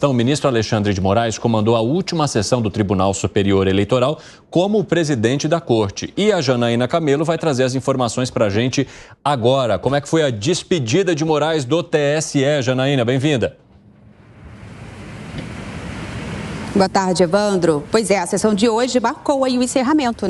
O ministro Alexandre de Moraes comandou a última sessão do Tribunal Superior Eleitoral como presidente da corte. E a Janaína Camelo vai trazer as informações para a gente agora. Como é que foi a despedida de Moraes do TSE? Janaína, bem-vinda. Boa tarde, Evandro. Pois é, a sessão de hoje marcou aí o encerramento,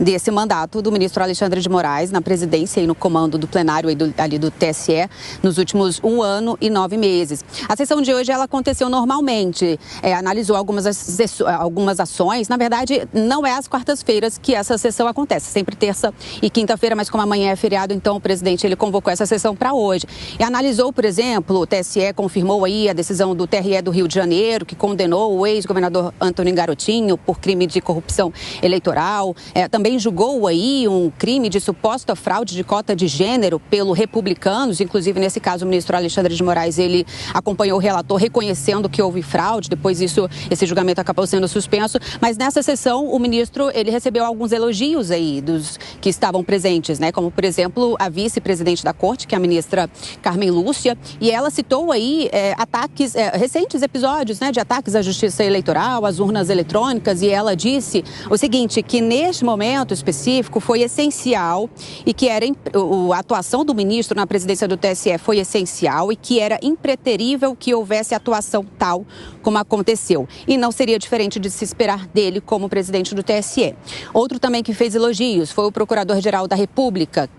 desse mandato do ministro Alexandre de Moraes na presidência e no comando do plenário ali do TSE nos últimos 1 ano e 9 meses. A sessão de hoje ela aconteceu normalmente, analisou algumas ações. Na verdade, não é às quartas-feiras que essa sessão acontece, sempre terça e quinta-feira, mas como amanhã é feriado, então o presidente ele convocou essa sessão para hoje. E analisou, por exemplo, o TSE confirmou aí a decisão do TRE do Rio de Janeiro, que condenou o ex-governador Antônio Garotinho por crime de corrupção eleitoral. Também julgou aí um crime de suposta fraude de cota de gênero pelo Republicanos. Inclusive, nesse caso, o ministro Alexandre de Moraes, ele acompanhou o relator reconhecendo que houve fraude. Depois esse julgamento acabou sendo suspenso. Mas nessa sessão, o ministro, ele recebeu alguns elogios aí dos que estavam presentes, como, por exemplo, a vice-presidente da corte, que é a ministra Carmen Lúcia, e ela citou aí recentes episódios, de ataques à justiça eleitoral, às urnas eletrônicas, e ela disse o seguinte, que neste momento específico foi essencial e que a atuação do ministro na presidência do TSE foi essencial e que era impreterível que houvesse atuação tal como aconteceu. E não seria diferente de se esperar dele como presidente do TSE. Outro também que fez elogios foi o Procurador-Geral da República,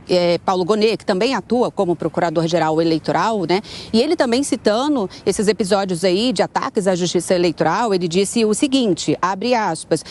Paulo Gonet, que também atua como Procurador-Geral Eleitoral, E ele também citando esses episódios aí de ataques à justiça eleitoral, ele disse o seguinte, abre aspas,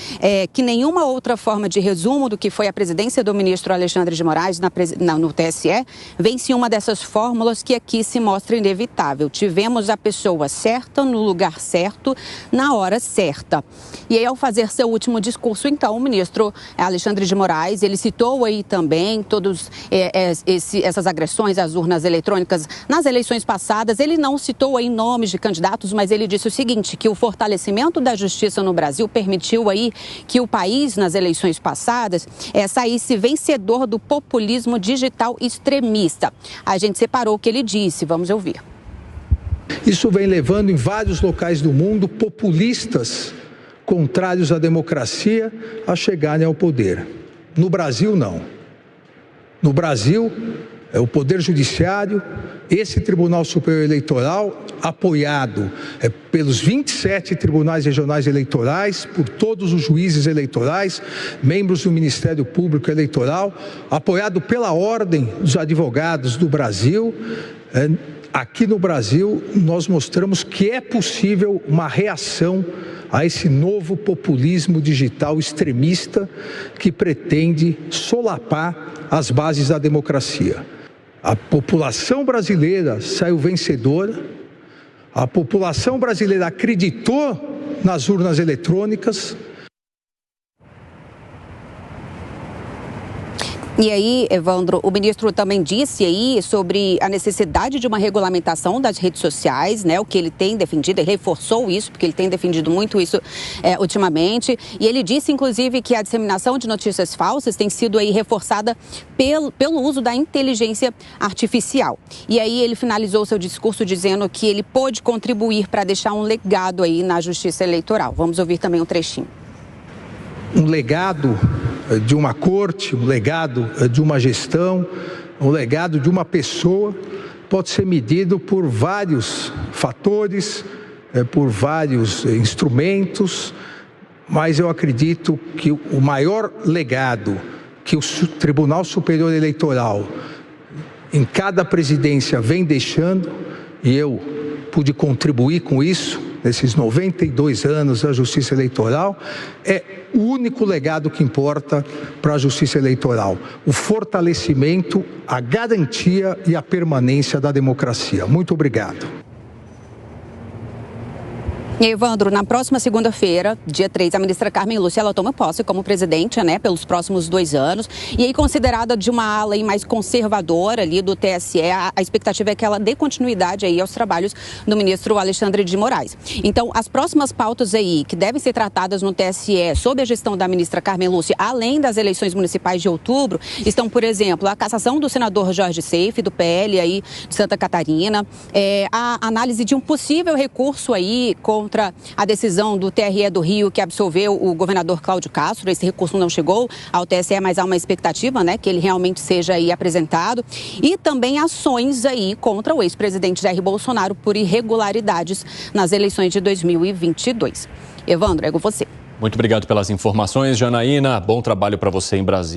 que nenhuma outra forma de resumo do que foi a presidência do ministro Alexandre de Moraes no TSE vence uma dessas fórmulas que aqui se mostra inevitável. Tivemos a pessoa certa no lugar certo, na hora certa. E aí, ao fazer seu último discurso, então, o ministro Alexandre de Moraes, ele citou aí também todas essas agressões às urnas eletrônicas nas eleições passadas. Ele não citou aí nomes de candidatos, mas ele disse o seguinte, que o fortalecimento da justiça no Brasil permitiu aí que o país, nas eleições passadas, saísse vencedor do populismo digital extremista. A gente separou o que ele disse, vamos ouvir. Isso vem levando em vários locais do mundo populistas contrários à democracia a chegarem ao poder. No Brasil, não. No Brasil, o Poder Judiciário, esse Tribunal Superior Eleitoral, apoiado pelos 27 tribunais regionais eleitorais, por todos os juízes eleitorais, membros do Ministério Público Eleitoral, apoiado pela Ordem dos Advogados do Brasil. Aqui no Brasil, nós mostramos que é possível uma reação a esse novo populismo digital extremista que pretende solapar as bases da democracia. A população brasileira saiu vencedora, a população brasileira acreditou nas urnas eletrônicas. E aí, Evandro, o ministro também disse aí sobre a necessidade de uma regulamentação das redes sociais, o que ele tem defendido, ele reforçou isso, porque ele tem defendido muito isso ultimamente, e ele disse, inclusive, que a disseminação de notícias falsas tem sido aí reforçada pelo uso da inteligência artificial. E aí ele finalizou seu discurso dizendo que ele pôde contribuir para deixar um legado aí na justiça eleitoral. Vamos ouvir também um trechinho. Um legado de uma corte, um legado de uma gestão, um legado de uma pessoa pode ser medido por vários fatores, por vários instrumentos, mas eu acredito que o maior legado que o Tribunal Superior Eleitoral em cada presidência vem deixando, e eu pude contribuir com isso, nesses 92 anos da Justiça Eleitoral, é o único legado que importa para a Justiça Eleitoral: o fortalecimento, a garantia e a permanência da democracia. Muito obrigado. E Evandro, na próxima segunda-feira, dia 3, a ministra Carmen Lúcia, ela toma posse como presidente, né, pelos próximos 2 anos. E aí, considerada de uma ala aí mais conservadora ali do TSE, a expectativa é que ela dê continuidade aí aos trabalhos do ministro Alexandre de Moraes. Então, as próximas pautas aí que devem ser tratadas no TSE sob a gestão da ministra Carmen Lúcia, além das eleições municipais de outubro, estão, por exemplo, a cassação do senador Jorge Seife, do PL aí de Santa Catarina, a análise de um possível recurso aí contra a decisão do TRE do Rio que absolveu o governador Cláudio Castro. Esse recurso não chegou ao TSE, mas há uma expectativa, né, que ele realmente seja aí apresentado. E também ações aí contra o ex-presidente Jair Bolsonaro por irregularidades nas eleições de 2022. Evandro, é com você. Muito obrigado pelas informações, Janaína. Bom trabalho para você em Brasília.